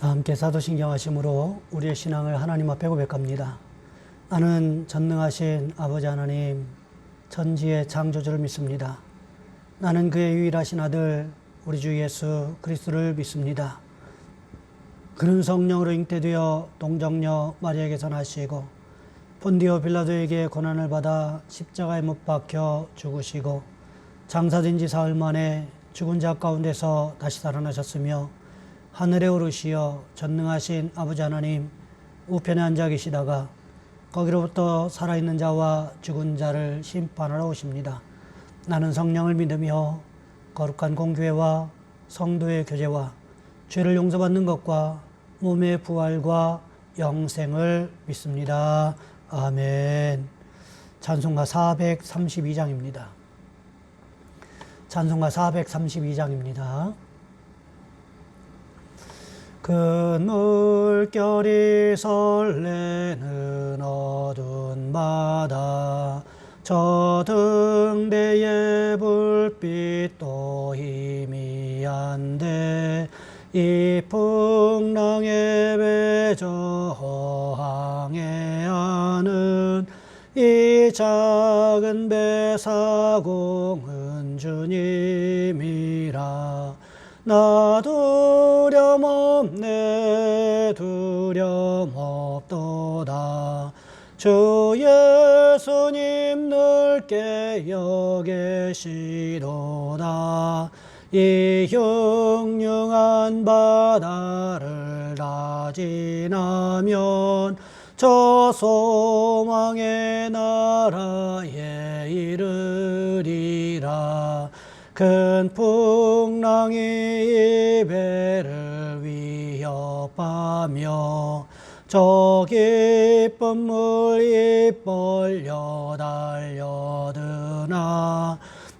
다 함께 사도신경하심으로 우리의 신앙을 하나님 앞에 고백합니다. 나는 전능하신 아버지 하나님, 천지의 창조주를 믿습니다. 나는 그의 유일하신 아들 우리 주 예수 그리스도를 믿습니다. 그는 성령으로 잉태되어 동정녀 마리아에게서 나시고 본디오 빌라도에게 고난을 받아 십자가에 못 박혀 죽으시고 장사된 지 사흘 만에 죽은 자 가운데서 다시 살아나셨으며 하늘에 오르시어 전능하신 아버지 하나님 우편에 앉아 계시다가 거기로부터 살아있는 자와 죽은 자를 심판하러 오십니다. 나는 성령을 믿으며 거룩한 공교회와 성도의 교제와 죄를 용서받는 것과 몸의 부활과 영생을 믿습니다. 아멘. 찬송가 432장입니다. 찬송가 432장입니다. 그 물결이 설레는 어두운 바다 저 등대의 불빛도 희미한데 이 풍랑에 배저 항해하는 이 작은 배 사공은 주님이라 나 두려움 없네 두려움 없도다 주 예수님 늘 깨어 계시도다 이 흉흉한 바다를 다 지나면 저 소망의 나라에 이르리라 큰 풍랑이 이 배를 위협하며 저 깊은 물이 벌려 달려드나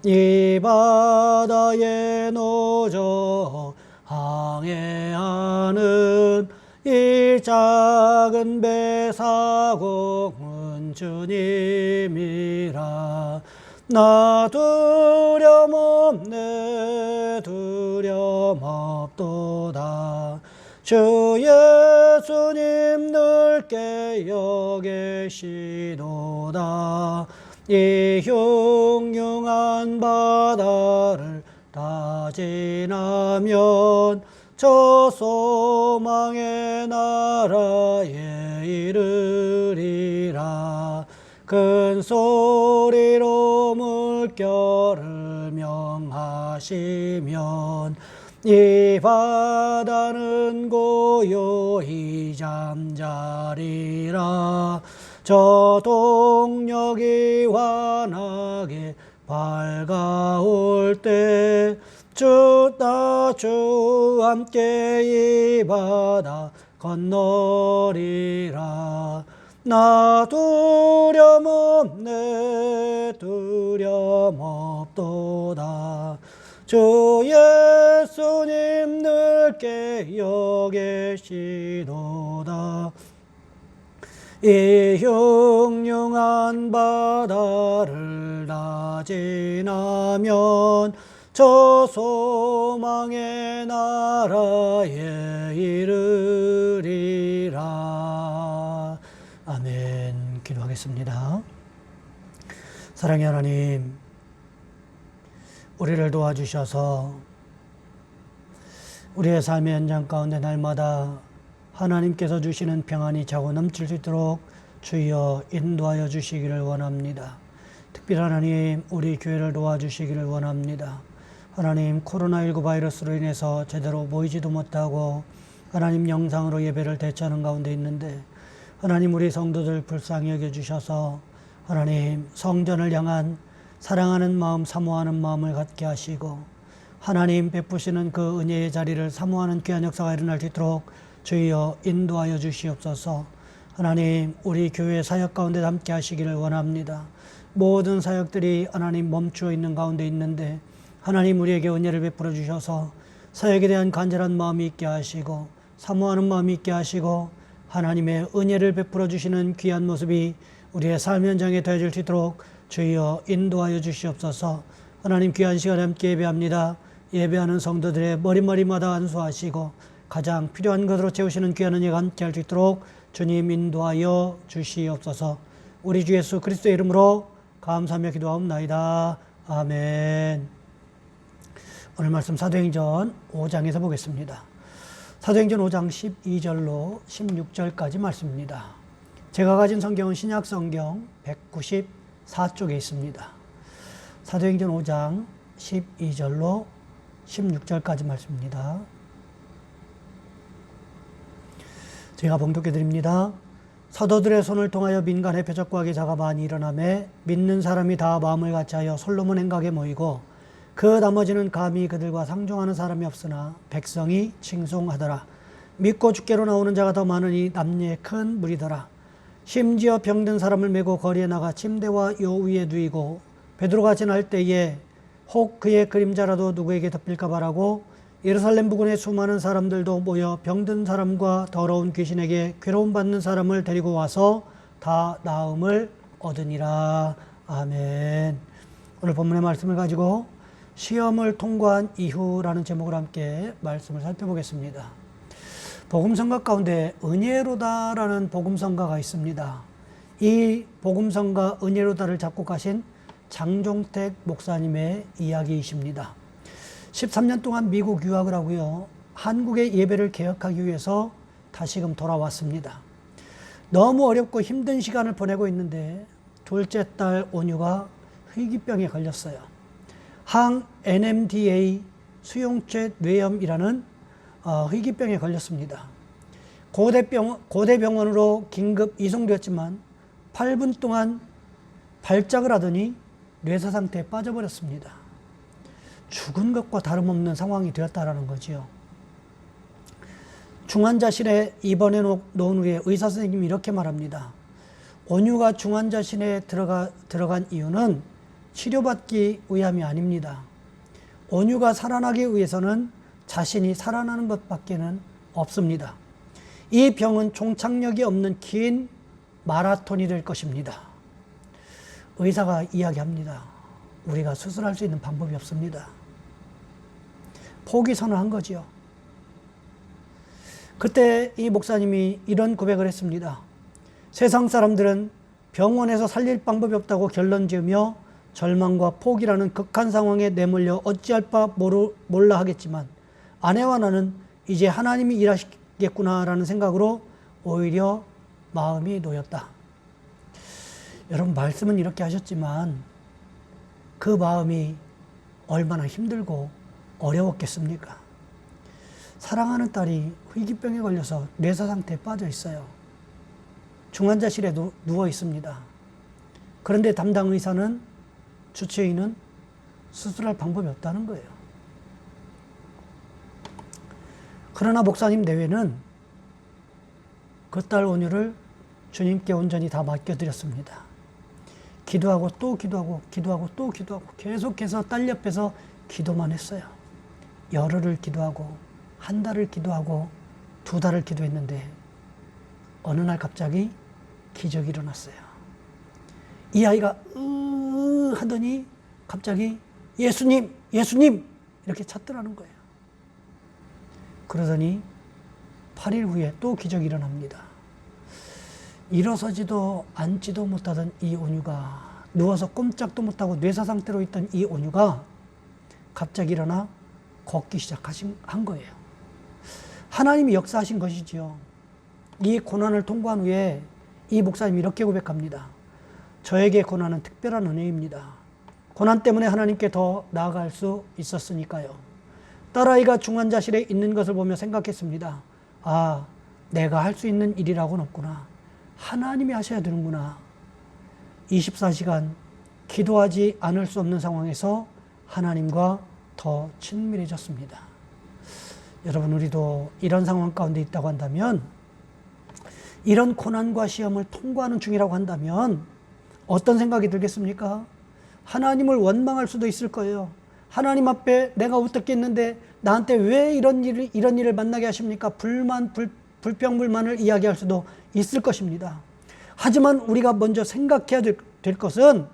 이 바다에 노저 항해하는 이 작은 배 사공은 주님이라 나 두려움 없네 두려움 없도다 주 예수님 늘 깨어 계시도다 이 흉흉한 바다를 다 지나면 저 소망의 나라에 이르리라 큰 소리로 물결을 명하시면 이 바다는 고요히 잠자리라 저 동력이 환하게 밝아올 때 주 함께 이 바다 건너리라 나 두려움 없네 두려움 없도다 주 예수님 늘 깨어 계시도다 이 흉흉한 바다를 다 지나면 저 소망의 나라에 이르리라. 아멘. 기도하겠습니다. 사랑의 하나님, 우리를 도와주셔서 우리의 삶의 현장 가운데 날마다 하나님께서 주시는 평안이 차고 넘칠 수 있도록 주여 인도하여 주시기를 원합니다. 특별히 하나님, 우리 교회를 도와주시기를 원합니다. 하나님, 코로나19 바이러스로 인해서 제대로 모이지도 못하고 하나님 영상으로 예배를 대처하는 가운데 있는데 하나님, 우리 성도들 불쌍히 여겨주셔서 하나님 성전을 향한 사랑하는 마음, 사모하는 마음을 갖게 하시고 하나님 베푸시는 그 은혜의 자리를 사모하는 귀한 역사가 일어날 수 있도록 주여 인도하여 주시옵소서. 하나님, 우리 교회 사역 가운데 함께 하시기를 원합니다. 모든 사역들이 하나님 멈추어 있는 가운데 있는데 하나님, 우리에게 은혜를 베풀어 주셔서 사역에 대한 간절한 마음이 있게 하시고 사모하는 마음이 있게 하시고 하나님의 은혜를 베풀어 주시는 귀한 모습이 우리의 삶 현장에 더해질 수 있도록 주여 인도하여 주시옵소서. 하나님, 귀한 시간에 함께 예배합니다. 예배하는 성도들의 머리마다 안수하시고 가장 필요한 것으로 채우시는 귀한 은혜가 함께할 수 있도록 주님 인도하여 주시옵소서. 우리 주 예수 그리스도의 이름으로 감사하며 기도하옵나이다. 아멘. 오늘 말씀 사도행전 5장에서 보겠습니다. 사도행전 5장 12절로 16절까지 말씀입니다. 제가 가진 성경은 신약 성경 194쪽에 있습니다. 사도행전 5장 12절로 16절까지 말씀입니다. 제가 봉독해 드립니다. 사도들의 손을 통하여 민간의 표적과 기사가 많이 일어나매 믿는 사람이 다 마음을 같이하여 솔로몬 행각에 모이고 그 나머지는 감히 그들과 상종하는 사람이 없으나 백성이 칭송하더라. 믿고 주께로 나오는 자가 더 많으니 남녀의 큰 무리더라. 심지어 병든 사람을 메고 거리에 나가 침대와 요 위에 누이고 베드로가 지날 때에 혹 그의 그림자라도 누구에게 덮일까 바라고 예루살렘 부근의 수많은 사람들도 모여 병든 사람과 더러운 귀신에게 괴로움받는 사람을 데리고 와서 다 나음을 얻으니라. 아멘. 오늘 본문의 말씀을 가지고 시험을 통과한 이후라는 제목으로 함께 말씀을 살펴보겠습니다. 복음성가 가운데 은혜로다라는 복음성가가 있습니다. 이 복음성가 은혜로다를 작곡하신 장종택 목사님의 이야기이십니다. 13년 동안 미국 유학을 하고요. 한국의 예배를 개혁하기 위해서 다시금 돌아왔습니다. 너무 어렵고 힘든 시간을 보내고 있는데 둘째 딸 온유가 희귀병에 걸렸어요. 항 NMDA 수용체 뇌염이라는 희귀병에 걸렸습니다. 고대병원으로 긴급 이송되었지만 8분 동안 발작을 하더니 뇌사 상태에 빠져버렸습니다. 죽은 것과 다름없는 상황이 되었다라는 거지요. 중환자실에 입원해 놓은 후에 의사 선생님이 이렇게 말합니다. 온유가 중환자실에 들어간 이유는 치료받기 위함이 아닙니다. 온유가 살아나기 위해서는 자신이 살아나는 것밖에는 없습니다. 이 병은 종착역이 없는 긴 마라톤이 될 것입니다. 의사가 이야기합니다. 우리가 수술할 수 있는 방법이 없습니다. 포기 선언한 거지요. 그때 이 목사님이 이런 고백을 했습니다. 세상 사람들은 병원에서 살릴 방법이 없다고 결론 지으며 절망과 포기라는 극한 상황에 내몰려 어찌할 바 몰라 하겠지만 아내와 나는 이제 하나님이 일하시겠구나라는 생각으로 오히려 마음이 놓였다. 여러분, 말씀은 이렇게 하셨지만 그 마음이 얼마나 힘들고 어려웠겠습니까? 사랑하는 딸이 희귀병에 걸려서 뇌사 상태에 빠져 있어요. 중환자실에 누워 있습니다. 그런데 담당 의사는, 주치의는 수술할 방법이 없다는 거예요. 그러나 목사님 내외는 그 딸 온유를 주님께 온전히 다 맡겨드렸습니다. 기도하고 또 기도하고 기도하고 또 기도하고 계속해서 딸 옆에서 기도만 했어요. 열흘을 기도하고 한 달을 기도하고 2달을 기도했는데 어느 날 갑자기 기적이 일어났어요. 이 아이가 하더니 갑자기 예수님, 예수님 이렇게 찾더라는 거예요. 그러더니 8일 후에 또 기적이 일어납니다. 일어서지도 앉지도 못하던 이 온유가, 누워서 꼼짝도 못하고 뇌사 상태로 있던 이 온유가 갑자기 일어나 걷기 시작한 거예요. 하나님이 역사하신 것이지요. 이 고난을 통과한 후에 이 목사님이 이렇게 고백합니다. 저에게 고난은 특별한 은혜입니다. 고난 때문에 하나님께 더 나아갈 수 있었으니까요. 딸아이가 중환자실에 있는 것을 보며 생각했습니다. 아, 내가 할 수 있는 일이라고는 없구나. 하나님이 하셔야 되는구나. 24시간 기도하지 않을 수 없는 상황에서 하나님과 더 친밀해졌습니다. 여러분, 우리도 이런 상황 가운데 있다고 한다면, 이런 고난과 시험을 통과하는 중이라고 한다면 어떤 생각이 들겠습니까? 하나님을 원망할 수도 있을 거예요. 하나님 앞에 내가 어떻게 했는데 나한테 왜 이런 일을 만나게 하십니까? 불평불만을 이야기할 수도 있을 것입니다. 하지만 우리가 먼저 생각해야 될 것은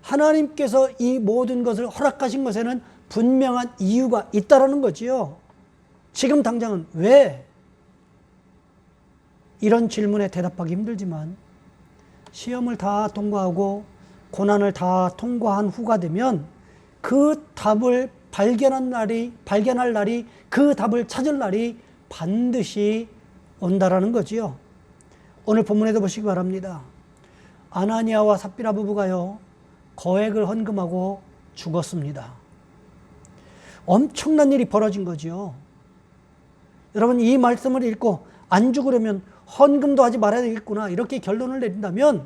하나님께서 이 모든 것을 허락하신 것에는 분명한 이유가 있다라는 거지요. 지금 당장은 왜? 이런 질문에 대답하기 힘들지만 시험을 다 통과하고 고난을 다 통과한 후가 되면 그 답을 발견할 날이, 그 답을 찾을 날이 반드시 온다라는 거지요. 오늘 본문에도 보시기 바랍니다. 아나니아와 삽비라 부부가요, 거액을 헌금하고 죽었습니다. 엄청난 일이 벌어진 거지요. 여러분, 이 말씀을 읽고 안 죽으려면 헌금도 하지 말아야 되겠구나, 이렇게 결론을 내린다면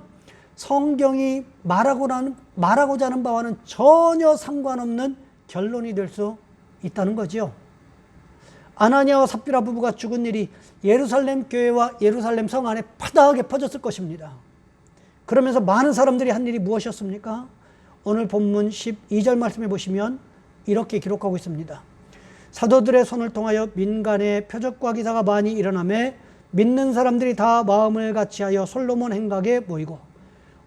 성경이 말하고자 하는 바와는 전혀 상관없는 결론이 될 수 있다는 거죠. 아나니아와 삽비라 부부가 죽은 일이 예루살렘 교회와 예루살렘 성 안에 파다하게 퍼졌을 것입니다. 그러면서 많은 사람들이 한 일이 무엇이었습니까? 오늘 본문 12절 말씀해 보시면 이렇게 기록하고 있습니다. 사도들의 손을 통하여 민간의 표적과 기사가 많이 일어나매 믿는 사람들이 다 마음을 같이하여 솔로몬 행각에 모이고,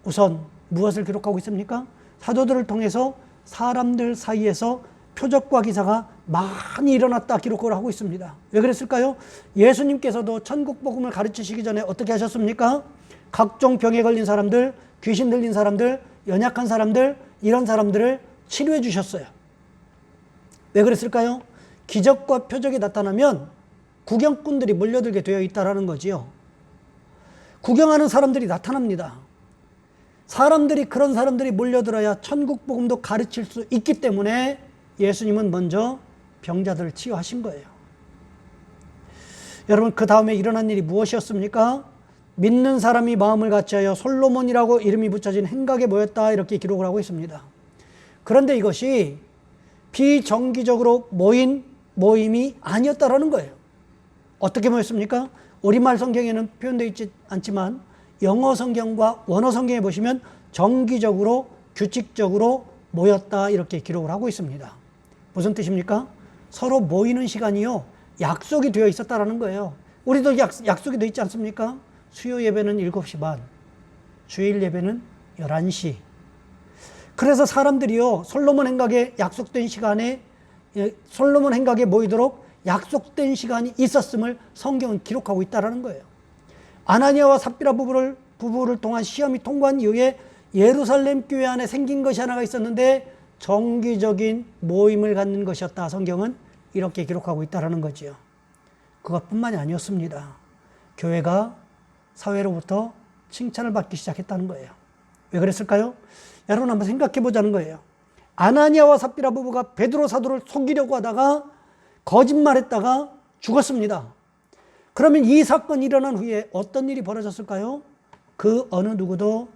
우선 무엇을 기록하고 있습니까? 사도들을 통해서 사람들 사이에서 표적과 기사가 많이 일어났다 기록을 하고 있습니다. 왜 그랬을까요? 예수님께서도 천국 복음을 가르치시기 전에 어떻게 하셨습니까? 각종 병에 걸린 사람들, 귀신 들린 사람들, 연약한 사람들, 이런 사람들을 치료해 주셨어요. 왜 그랬을까요? 기적과 표적이 나타나면 구경꾼들이 몰려들게 되어 있다는 거지요. 구경하는 사람들이 나타납니다. 그런 사람들이 몰려들어야 천국 복음도 가르칠 수 있기 때문에 예수님은 먼저 병자들을 치유하신 거예요. 여러분, 그 다음에 일어난 일이 무엇이었습니까? 믿는 사람이 마음을 같이하여 솔로몬이라고 이름이 붙여진 행각에 모였다, 이렇게 기록을 하고 있습니다. 그런데 이것이 비정기적으로 모인 모임이 아니었다라는 거예요. 어떻게 모였습니까? 우리말 성경에는 표현되어 있지 않지만 영어 성경과 원어 성경에 보시면 정기적으로, 규칙적으로 모였다, 이렇게 기록을 하고 있습니다. 무슨 뜻입니까? 서로 모이는 시간이요, 약속이 되어 있었다라는 거예요. 우리도 약속이 되어 있지 않습니까? 수요 예배는 7시 반, 주일 예배는 11시. 그래서 사람들이요, 솔로몬 행각에 약속된 시간에, 솔로몬 행각에 모이도록 약속된 시간이 있었음을 성경은 기록하고 있다는 거예요. 아나니아와 삽비라 부부를 통한 시험이 통과한 이후에 예루살렘 교회 안에 생긴 것이 하나가 있었는데 정기적인 모임을 갖는 것이었다, 성경은 이렇게 기록하고 있다는 거지요. 그것뿐만이 아니었습니다. 교회가 사회로부터 칭찬을 받기 시작했다는 거예요. 왜 그랬을까요? 여러분, 한번 생각해 보자는 거예요. 아나니아와 삽비라 부부가 베드로 사도를 속이려고 하다가 거짓말했다가 죽었습니다. 그러면 이 사건이 일어난 후에 어떤 일이 벌어졌을까요? 그 어느 누구도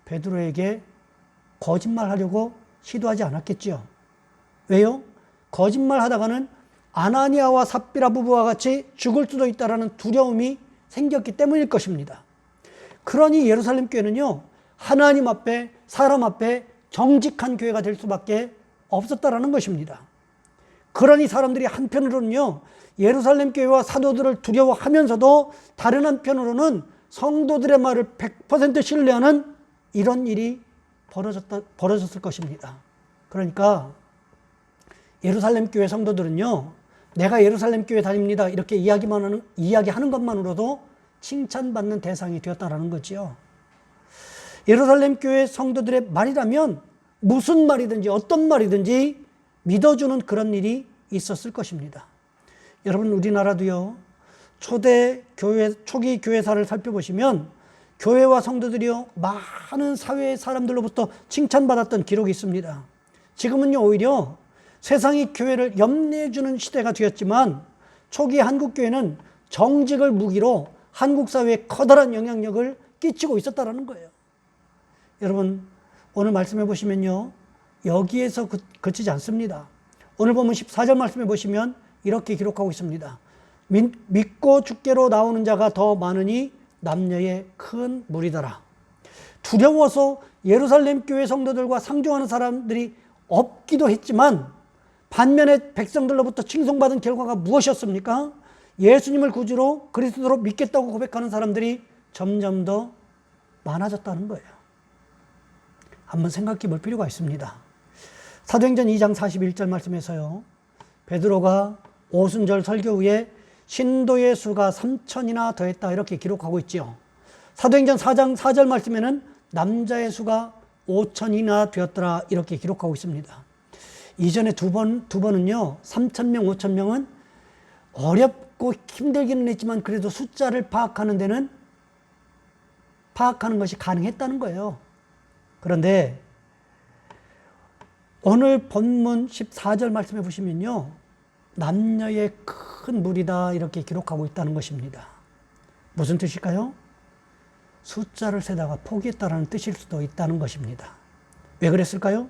베드로에게 거짓말하려고 시도하지 않았겠지요. 왜요? 거짓말하다가는 아나니아와 삽비라 부부와 같이 죽을 수도 있다는 두려움이 생겼기 때문일 것입니다. 그러니 예루살렘 교회는요, 하나님 앞에, 사람 앞에 정직한 교회가 될 수밖에 없었다라는 것입니다. 그러니 사람들이 한편으로는요, 예루살렘 교회와 사도들을 두려워하면서도 다른 한편으로는 성도들의 말을 100% 신뢰하는 이런 일이 벌어졌을 것입니다. 그러니까 예루살렘 교회 성도들은요, 내가 예루살렘 교회 다닙니다, 이렇게 이야기하는 것만으로도 칭찬받는 대상이 되었다라는 거지요. 예루살렘 교회 성도들의 말이라면 무슨 말이든지 어떤 말이든지 믿어주는 그런 일이 있었을 것입니다. 여러분, 우리나라도요, 초기 교회사를 살펴보시면 교회와 성도들이요, 많은 사회의 사람들로부터 칭찬받았던 기록이 있습니다. 지금은요, 오히려 세상이 교회를 염려해주는 시대가 되었지만 초기 한국교회는 정직을 무기로 한국 사회에 커다란 영향력을 끼치고 있었다는 거예요. 여러분, 오늘 말씀해 보시면요, 여기에서 그치지 않습니다. 오늘 보면 14절 말씀해 보시면 이렇게 기록하고 있습니다. 믿고 주께로 나오는 자가 더 많으니 남녀의 큰 무리더라. 두려워서 예루살렘 교회 성도들과 상종하는 사람들이 없기도 했지만 반면에 백성들로부터 칭송받은 결과가 무엇이었습니까? 예수님을 구주로 그리스도로 믿겠다고 고백하는 사람들이 점점 더 많아졌다는 거예요. 한번 생각해 볼 필요가 있습니다. 사도행전 2장 41절 말씀에서요, 베드로가 오순절 설교 후에 신도의 수가 3,000이나 더했다 이렇게 기록하고 있지요. 사도행전 4장 4절 말씀에는 남자의 수가 5,000이나 되었더라 이렇게 기록하고 있습니다. 이전에 두 번은요 3,000명 5,000명은 어렵고 힘들기는 했지만 그래도 숫자를 파악하는 것이 가능했다는 거예요. 그런데 오늘 본문 14절 말씀해 보시면요 남녀의 큰 무리다 이렇게 기록하고 있다는 것입니다. 무슨 뜻일까요? 숫자를 세다가 포기했다라는 뜻일 수도 있다는 것입니다. 왜 그랬을까요?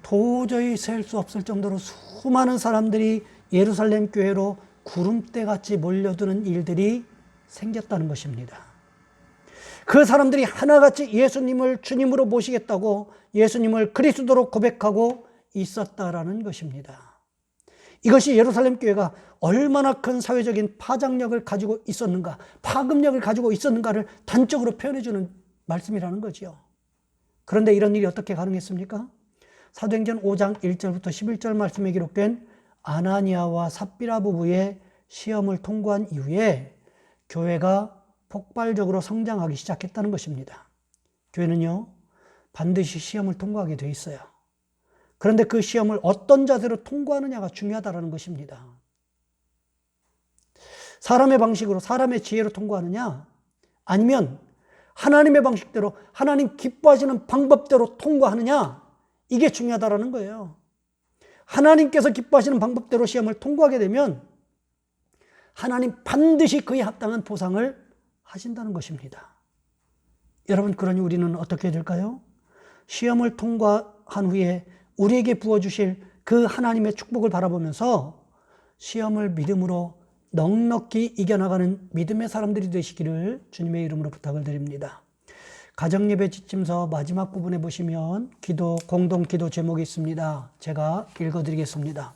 도저히 셀 수 없을 정도로 수많은 사람들이 예루살렘 교회로 구름대같이 몰려드는 일들이 생겼다는 것입니다. 그 사람들이 하나같이 예수님을 주님으로 모시겠다고 예수님을 그리스도로 고백하고 있었다라는 것입니다. 이것이 예루살렘 교회가 얼마나 큰 사회적인 파장력을 가지고 있었는가, 파급력을 가지고 있었는가를 단적으로 표현해주는 말씀이라는 거지요. 그런데 이런 일이 어떻게 가능했습니까? 사도행전 5장 1절부터 11절 말씀에 기록된 아나니아와 삽비라 부부의 시험을 통과한 이후에 교회가 폭발적으로 성장하기 시작했다는 것입니다. 교회는요, 반드시 시험을 통과하게 돼 있어요. 그런데 그 시험을 어떤 자세로 통과하느냐가 중요하다는 것입니다. 사람의 방식으로, 사람의 지혜로 통과하느냐, 아니면 하나님의 방식대로, 하나님 기뻐하시는 방법대로 통과하느냐, 이게 중요하다는 거예요. 하나님께서 기뻐하시는 방법대로 시험을 통과하게 되면 하나님 반드시 그에 합당한 보상을 하신다는 것입니다. 여러분, 그러니 우리는 어떻게 해야 될까요? 시험을 통과한 후에 우리에게 부어주실 그 하나님의 축복을 바라보면서 시험을 믿음으로 넉넉히 이겨나가는 믿음의 사람들이 되시기를 주님의 이름으로 부탁을 드립니다. 가정예배 지침서 마지막 부분에 보시면 공동 기도 제목이 있습니다. 제가 읽어드리겠습니다.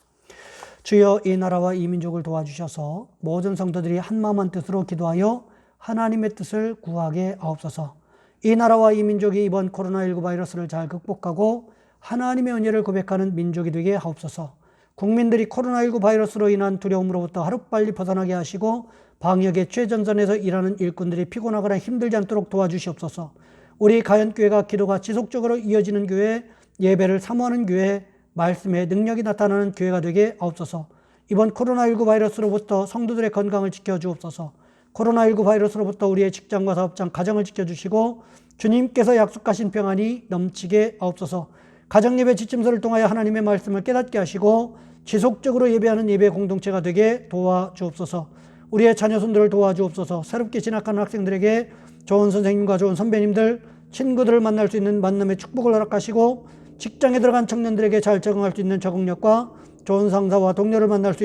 주여, 이 나라와 이 민족을 도와주셔서 모든 성도들이 한마음 한뜻으로 기도하여 하나님의 뜻을 구하게 하옵소서. 이 나라와 이 민족이 이번 코로나19 바이러스를 잘 극복하고 하나님의 은혜를 고백하는 민족이 되게 하옵소서. 국민들이 코로나19 바이러스로 인한 두려움으로부터 하루빨리 벗어나게 하시고 방역의 최전선에서 일하는 일꾼들이 피곤하거나 힘들지 않도록 도와주시옵소서. 우리 가연교회가 기도가 지속적으로 이어지는 교회, 예배를 사모하는 교회, 말씀의 능력이 나타나는 교회가 되게 하옵소서. 이번 코로나19 바이러스로부터 성도들의 건강을 지켜주옵소서. 코로나19 바이러스로부터 우리의 직장과 사업장, 가정을 지켜주시고 주님께서 약속하신 평안이 넘치게 하옵소서. 가정예배 지침서를 통하여 하나님의 말씀을 깨닫게 하시고 지속적으로 예배하는 예배 공동체가 되게 도와주옵소서. 우리의 자녀손들을 도와주옵소서. 새롭게 진학하는 학생들에게 좋은 선생님과 좋은 선배님들, 친구들을 만날 수 있는 만남의 축복을 허락하시고 직장에 들어간 청년들에게 잘 적응할 수 있는 적응력과 좋은 상사와 동료를 만날 수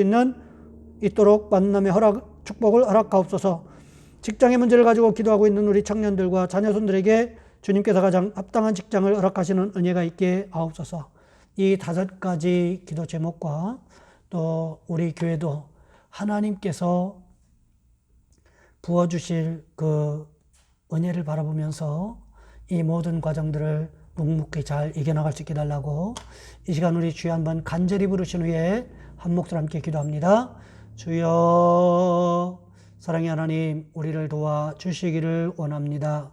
있도록 만남의 축복을 허락하옵소서. 직장의 문제를 가지고 기도하고 있는 우리 청년들과 자녀손들에게 주님께서 가장 합당한 직장을 허락하시는 은혜가 있게 하옵소서. 이 5가지 기도 제목과 또 우리 교회도 하나님께서 부어주실 그 은혜를 바라보면서 이 모든 과정들을 묵묵히 잘 이겨나갈 수 있게 달라고 이 시간 우리 주여 한번 간절히 부르신 후에 한 목소리 함께 기도합니다. 주여, 사랑의 하나님, 우리를 도와주시기를 원합니다.